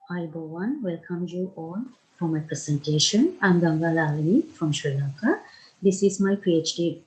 Hi, everyone. Welcome you all for my presentation. I'm Ganga Lalani from Sri Lanka. This is my PhD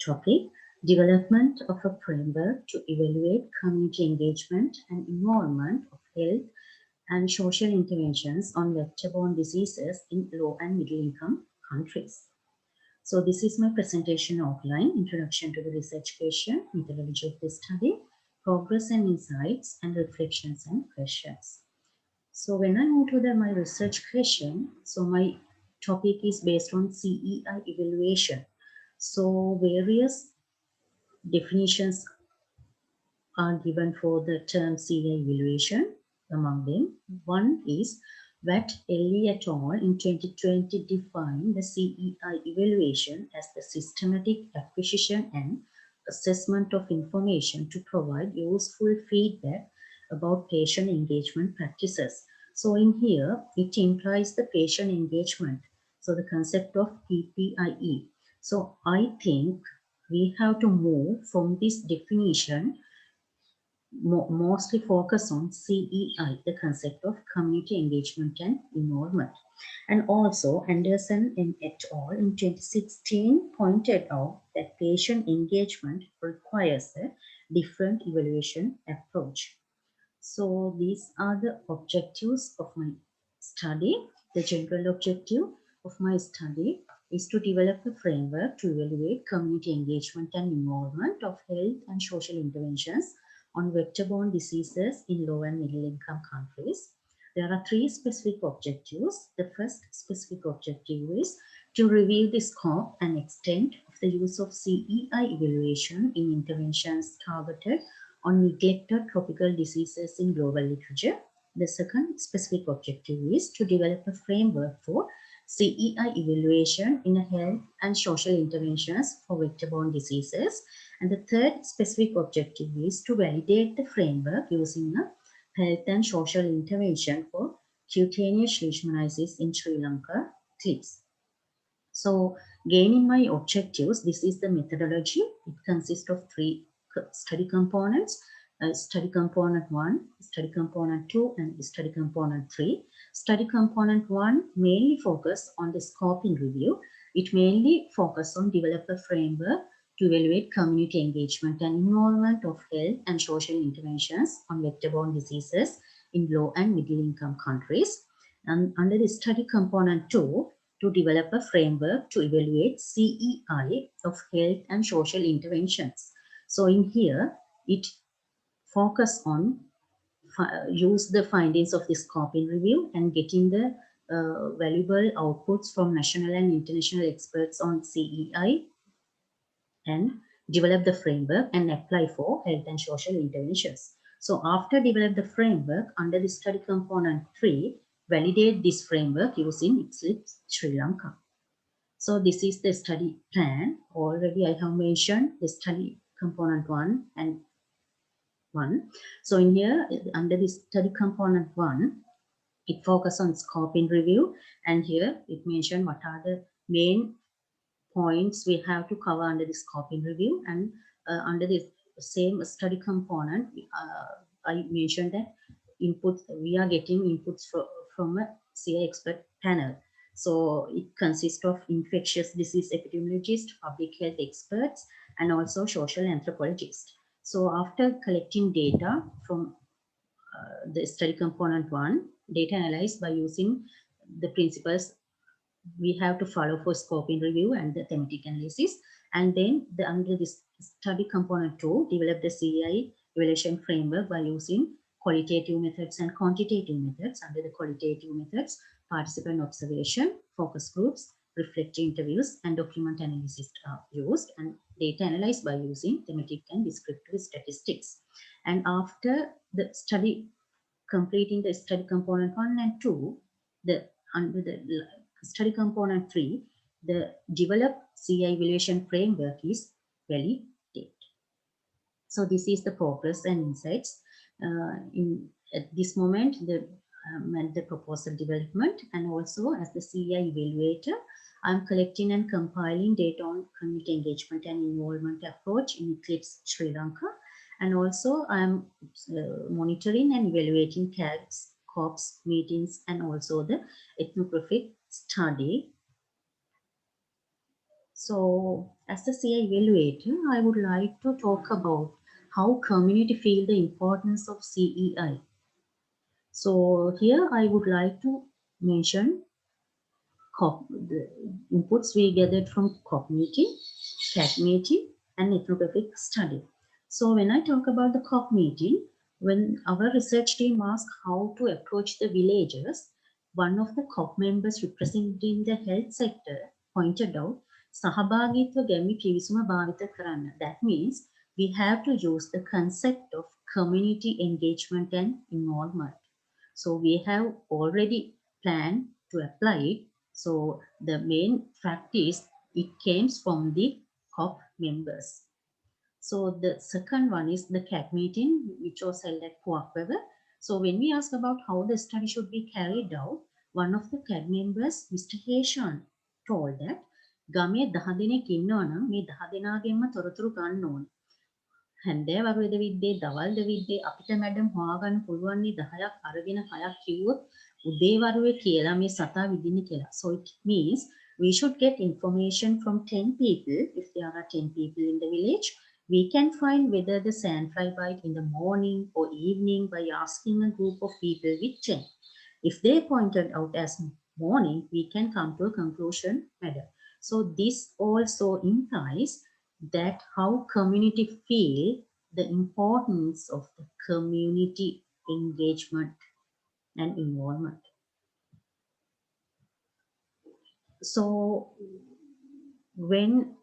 topic, development of a framework to evaluate community engagement and involvement of health and social interventions on vector-borne diseases in low and middle-income countries. So this is my presentation outline, introduction to the research question, methodology of the study, progress and insights, and reflections and questions. So when I move to my research question, so my topic is based on CEI evaluation. So various definitions are given for the term CEI evaluation. Among them, one is that Ellie et al. In 2020 defined the CEI evaluation as the systematic acquisition and assessment of information to provide useful feedback about patient engagement practices. So in here, it implies the patient engagement. So the concept of PPIE. So I think we have to move from this definition mostly focus on CEI, the concept of community engagement and involvement. And also, Anderson and et al. In 2016 pointed out that patient engagement requires a different evaluation approach. So these are the objectives of my study. The general objective of my study is to develop a framework to evaluate community engagement and involvement of health and social interventions on vector-borne diseases in low and middle-income countries. There are three specific objectives. The first specific objective is to review the scope and extent of the use of CEI evaluation in interventions targeted on neglected tropical diseases in global literature. The second specific objective is to develop a framework for CEI evaluation in health and social interventions for vector-borne diseases. And the third specific objective is to validate the framework using a health and social intervention for cutaneous leishmaniasis in Sri Lanka, ECLIPSE. So, gaining my objectives, this is the methodology. It consists of three study components. Study component 1, study component 2, and study component 3. Study component 1 mainly focus on the scoping review. It mainly focus on develop a framework to evaluate community engagement and involvement of health and social interventions on vector-borne diseases in low and middle-income countries. And under the study component 2, to develop a framework to evaluate CEI of health and social interventions. So in here, it focus on use the findings of the scoping review and getting the valuable outputs from national and international experts on CEI and develop the framework and apply for health and social interventions. So after develop the framework under the study component 3, validate this framework using ECLIPSE Sri Lanka. So this is the study plan. Already I have mentioned the study component 1 and 1. So in here, under the study component 1, it focuses on scoping review. And here it mentioned what are the main points we have to cover under the scoping review. And under the same study component, I mentioned that inputs, we are getting inputs from a CI expert panel. So it consists of infectious disease epidemiologists, public health experts, and also social anthropologists. So after collecting data from the study component 1, data analyzed by using the principles we have to follow for scoping review and the thematic analysis. And then under this study component 2, develop the CEI evaluation framework by using qualitative methods and quantitative methods. Under the qualitative methods, participant observation, focus groups, reflective interviews, and document analysis are used, and data analyzed by using thematic and descriptive statistics. And after the study, completing the study component 1 and 2, under the study component 3, the developed CI evaluation framework is validated. So this is the progress and insights. At this moment, the proposal development, and also as the CI evaluator, I'm collecting and compiling data on community engagement and involvement approach in ECLIPSE Sri Lanka. And also I'm monitoring and evaluating CAG's corps meetings and also the ethnographic study. So as the CI evaluator, I would like to talk about how community feel the importance of CEI. So here I would like to mention the inputs we gathered from cognitive, cognitive, and ethnographic study. So when I talk about the cognitive, when our research team asked how to approach the villages, one of the COG members representing the health sector pointed out, සහභාගීත්ව ගැමි පිවිසුම භාවිත කරන්න. That means we have to use the concept of community engagement and involvement. So we have already planned to apply it. So the main fact is it came from the COP members. So the second one is the CAC meeting, which was held at Puakweather. So when we ask about how the study should be carried out, one of the CAG members, Mr. Heshan, told that ගමේ 10 දෙනෙක් ඉන්නවා නම් මේ 10 දෙනාගෙන්ම තොරතුරු ගන්න ඕනේ. හැන්දෑ වරුවේද විද්දේ දවල්ද විද්දේ අපිට madam හොයාගන්න පුළුවන් 10ක් අරගෙන 6ක් කිව්වොත් උදේ වරුවේ කියලා මේ සතා විදින්න කියලා. So it means we should get information from 10 people. If there are 10 people in the village, we can find whether the sandfly bite in the morning or evening by asking a group of people with 10. If they pointed out as morning, we can come to a conclusion, madam. So this also implies that how community feel the importance of the community engagement and involvement. So when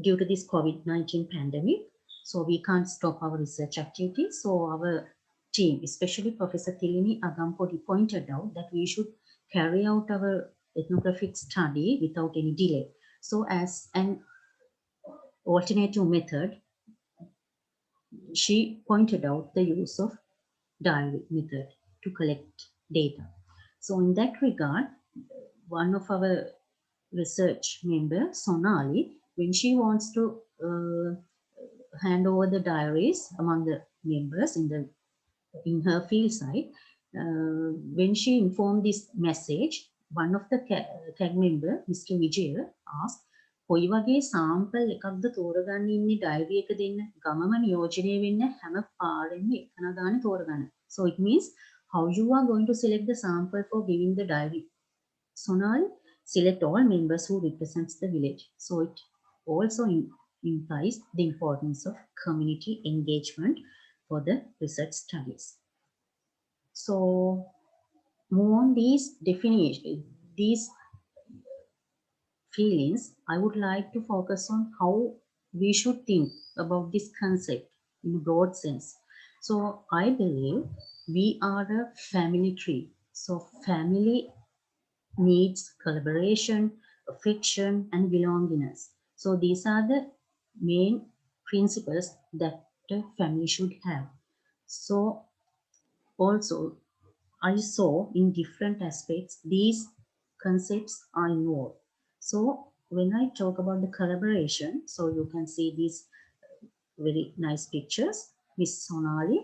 due to this COVID-19 pandemic, so we can't stop our research activities. So our team, especially Professor Tilini Agampodi, pointed out that we should carry out our ethnographic study without any delay. So as an alternative method, she pointed out the use of diary method to collect data. So in that regard, one of our research member, Sonali, when she wants to hand over the diaries among the members in her field site, when she informed this message, one of the CAG member, Mr. Vijay, asked, කොයි වගේ sample එකක්ද තෝරගන්න ඉන්නේ diary එක දෙන්න ගමම නියෝජනය වෙන්න හැම පාරෙම එකන ගානේ තෝරගන්න. So it means how you are going to select the sample for giving the diary. Sonal, select all members who represents the village. So it also implies the importance of community engagement for the research studies. So more on these definitions, these feelings, I would like to focus on how we should think about this concept in a broad sense. So I believe we are a family tree. So family needs collaboration, affection, and belongingness. So these are the main principles that a family should have. So also I saw in different aspects these concepts are involved. So when I talk about the collaboration, so you can see these very nice pictures, Miss Sonali,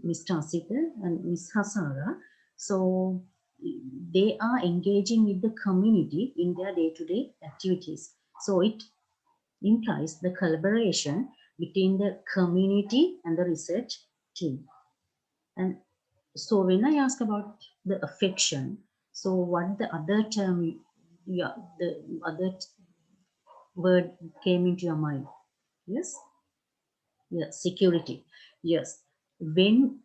Mr. Asita, and Miss Hasara. So they are engaging with the community in their day-to-day activities. So it implies the collaboration between the community and the research team. And so when I ask about the affection, so what the other term, yeah, the other word came into your mind? Yes? Yeah, security. Yes. When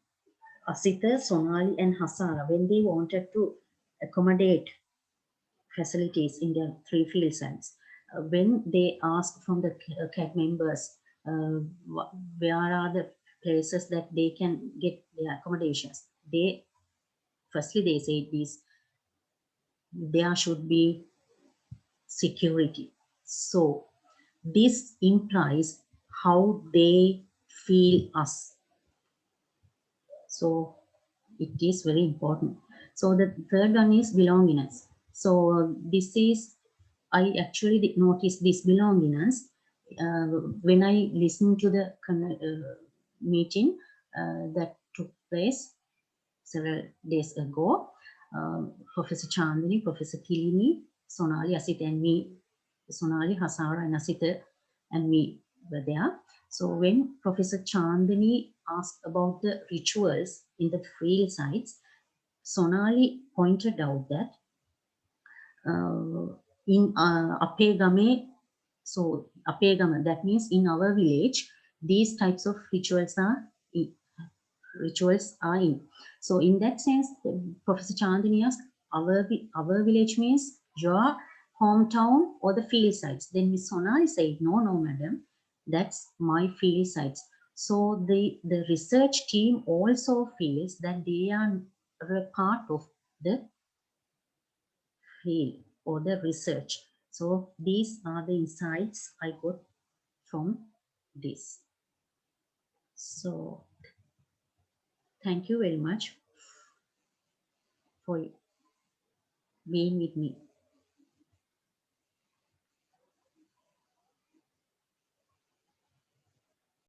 Asita, Sonali, and Hasara, when they wanted to accommodate facilities in their 3 field sites, when they asked from the CAG members, where are the places that they can get their accommodations, firstly they say this, there should be security. So this implies how they feel us. So it is very important. So the third one is belongingness. So this is, I actually noticed this belongingness when I listened to the meeting that took place. several days ago. Professor Chandani, Professor Kilini, Sonali, Asit and me, Sonali, Hasara and Asita and me were there. So when Professor Chandani asked about the rituals in the field sites, Sonali pointed out that in Apegame, so Apegama, that means in our village, these types of rituals are in. So in that sense, Professor Chandani asked, our village means your hometown or the field sites. Then Miss Sonali said, no, madam, that's my field sites. So the research team also feels that they are a part of the field or the research. So these are the insights I got from this. So thank you very much for being with me.